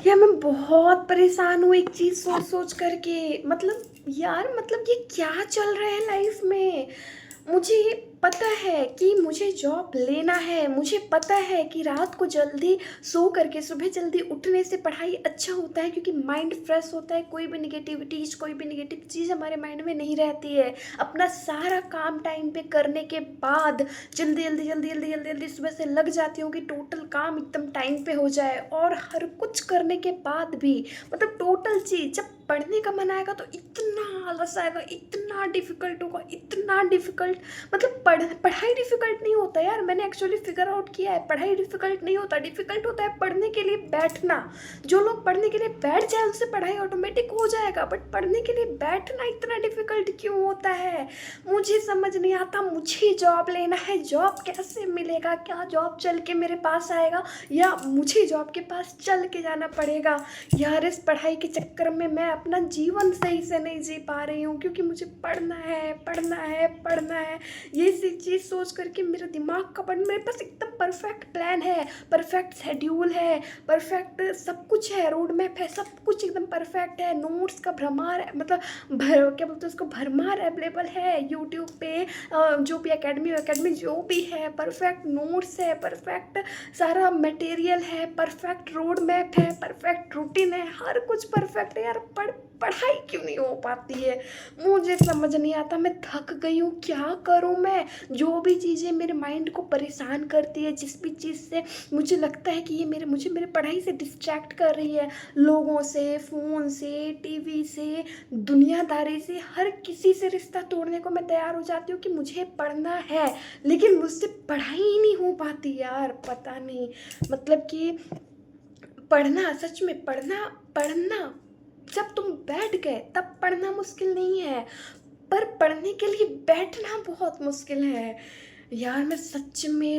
यार मैं बहुत परेशान हूँ एक चीज़ सोच सोच करके। यार ये क्या चल रहा है लाइफ में। मुझे पता है कि मुझे जॉब लेना है, मुझे पता है कि रात को जल्दी सो करके सुबह जल्दी उठने से पढ़ाई अच्छा होता है, क्योंकि माइंड फ्रेश होता है। कोई भी नेगेटिव चीज़ हमारे माइंड में नहीं रहती है। अपना सारा काम टाइम पे करने के बाद जल्दी जल्दी जल्दी जल्दी जल्दी जल्दी सुबह से लग जाती हूँ कि टोटल काम एकदम टाइम पे हो जाए। और हर कुछ करने के बाद भी टोटल चीज़ जब पढ़ने का मन आएगा तो इतना आलस आएगा, इतना डिफिकल्ट होगा, इतना डिफिकल्ट। पढ़ाई डिफिकल्ट नहीं होता यार। मैंने एक्चुअली फिगर आउट किया है, पढ़ाई डिफिकल्ट नहीं होता। डिफिकल्ट होता है पढ़ने के लिए बैठना। जो लोग पढ़ने के लिए बैठ जाए उनसे पढ़ाई ऑटोमेटिक हो जाएगा, बट पढ़ने के लिए बैठना इतना डिफिकल्ट क्यों होता है मुझे समझ नहीं आता। मुझे जॉब लेना है, जॉब कैसे मिलेगा? क्या जॉब चल के मेरे पास आएगा या मुझे जॉब के पास चल के जाना पड़ेगा? यार इस पढ़ाई के चक्कर में मैं अपना जीवन सही से नहीं जी पा रही हूँ, क्योंकि मुझे पढ़ना है पढ़ना है पढ़ना है। ये सी चीज़ सोच करके मेरा दिमाग का मेरे पास एकदम परफेक्ट प्लान है, परफेक्ट शेड्यूल है, परफेक्ट सब कुछ है, रोड मैप है, सब कुछ एकदम परफेक्ट है। नोट्स का भरमार क्या बोलते हैं उसको, भरमार अवेलेबल है यूट्यूब पे। जो भी एकेडमी जो भी है, परफेक्ट नोट्स है, परफेक्ट सारा मटेरियल है, परफेक्ट रोड मैप है, परफेक्ट रूटीन है, हर कुछ परफेक्ट है। यार पढ़ाई क्यों नहीं हो पाती है मुझे समझ नहीं आता। मैं थक गई हूँ, क्या करूँ मैं? जो भी चीज़ें मेरे माइंड को परेशान करती है, जिस भी चीज़ से मुझे लगता है कि ये मुझे मेरे पढ़ाई से डिस्ट्रैक्ट कर रही है, लोगों से, फ़ोन से, टीवी से, दुनियादारी से, हर किसी से रिश्ता तोड़ने को मैं तैयार हो जाती हूँ कि मुझे पढ़ना है, लेकिन मुझसे पढ़ाई ही नहीं हो पाती यार। पता नहीं कि पढ़ना, सच में पढ़ना जब तुम बैठ गए तब पढ़ना मुश्किल नहीं है, पर पढ़ने के लिए बैठना बहुत मुश्किल है। यार मैं सच में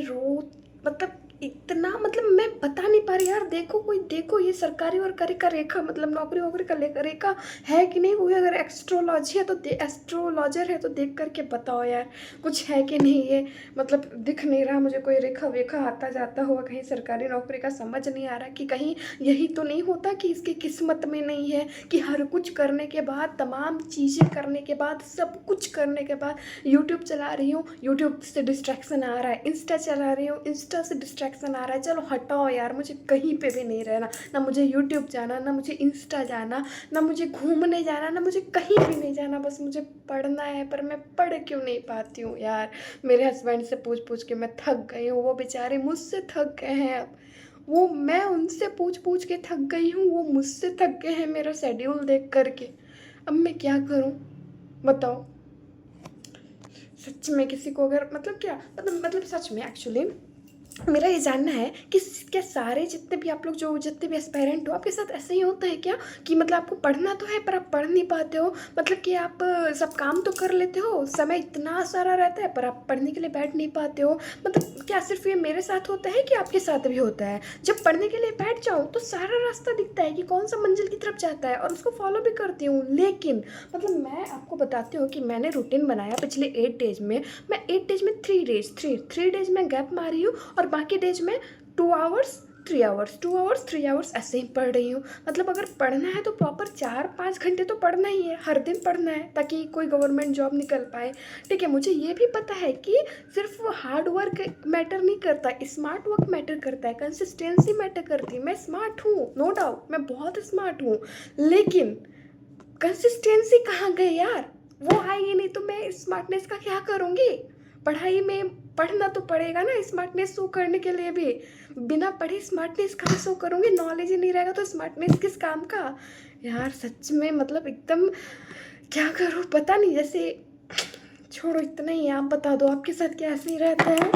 इतना मैं बता नहीं पा रही यार। देखो ये सरकारी और वरकारी का रेखा, नौकरी वोकरी का रेखा है कि नहीं। कोई अगर एस्ट्रोलॉजी है तो एस्ट्रोलॉजर है तो देख करके बताओ यार, कुछ है कि नहीं ये। दिख नहीं रहा मुझे कोई रेखा वेखा आता जाता हुआ कहीं सरकारी नौकरी का। समझ नहीं आ रहा कि कहीं यही तो नहीं होता कि इसकी किस्मत में नहीं है कि हर कुछ करने के बाद, तमाम चीज़ें करने के बाद, सब कुछ करने के बाद यूट्यूब चला रही हूँ, यूट्यूब से डिस्ट्रैक्शन आ रहा है, इंस्टा चला रही हूँ, इंस्टा से डिस्ट्रैक्शन आ रहा है। चलो हटाओ यार, मुझे कहीं पे भी नहीं रहना, ना मुझे यूट्यूब जाना, ना मुझे इंस्टा जाना, ना मुझे घूमने जाना, ना मुझे कहीं भी नहीं जाना। बस मुझे पढ़ना है, पर मैं पढ़ क्यों नहीं पाती हूँ यार। मेरे हस्बैंड से पूछ के मैं थक गई हूँ, वो बेचारे मुझसे थक गए हैं। अब मैं उनसे पूछ के थक गई हूँ, वो मुझसे थक गए हैं मेरा शेड्यूल देख करके। अब मैं क्या करूँ बताओ? सच में किसी को अगर क्या सच में एक्चुअली मेरा ये जानना है कि क्या सारे जितने भी आप लोग, जो जितने भी एस्पायरेंट हो, आपके साथ ऐसे ही होता है क्या कि आपको पढ़ना तो है पर आप पढ़ नहीं पाते हो? कि आप सब काम तो कर लेते हो, समय इतना सारा रहता है, पर आप पढ़ने के लिए बैठ नहीं पाते हो? क्या सिर्फ ये मेरे साथ होता है कि आपके साथ भी होता है? जब पढ़ने के लिए बैठ जाऊँ तो सारा रास्ता दिखता है कि कौन सा मंजिल की तरफ जाता है, और उसको फॉलो भी करती हूँ। लेकिन मैं आपको बताती हूँ कि मैंने रूटीन बनाया पिछले 8 डेज में। मैं 8 डेज में 3 डेज में गैप मारी हूँ, और बाकी डेज में 2 आवर्स 3 आवर्स 2 आवर्स 3 आवर्स ऐसे ही पढ़ रही हूँ। अगर पढ़ना है तो प्रॉपर 4-5 घंटे तो पढ़ना ही है, हर दिन पढ़ना है, ताकि कोई गवर्नमेंट जॉब निकल पाए। ठीक है, मुझे ये भी पता है कि सिर्फ हार्ड वर्क मैटर नहीं करता, स्मार्ट वर्क मैटर करता है, कंसिस्टेंसी मैटर करती है। मैं स्मार्ट हूँ, नो डाउट, मैं बहुत स्मार्ट हूँ, लेकिन कंसिस्टेंसी कहाँ गई यार? वो आएगी नहीं तो मैं स्मार्टनेस का क्या करूँगी? पढ़ाई में पढ़ना तो पड़ेगा ना स्मार्टनेस शो करने के लिए भी। बिना पढ़े स्मार्टनेस कहाँ शो करूँगी? नॉलेज ही नहीं रहेगा तो स्मार्टनेस किस काम का? यार सच में एकदम क्या करूँ पता नहीं। जैसे छोड़ो, इतना ही, आप बता दो आपके साथ क्या ऐसे ही रहता है?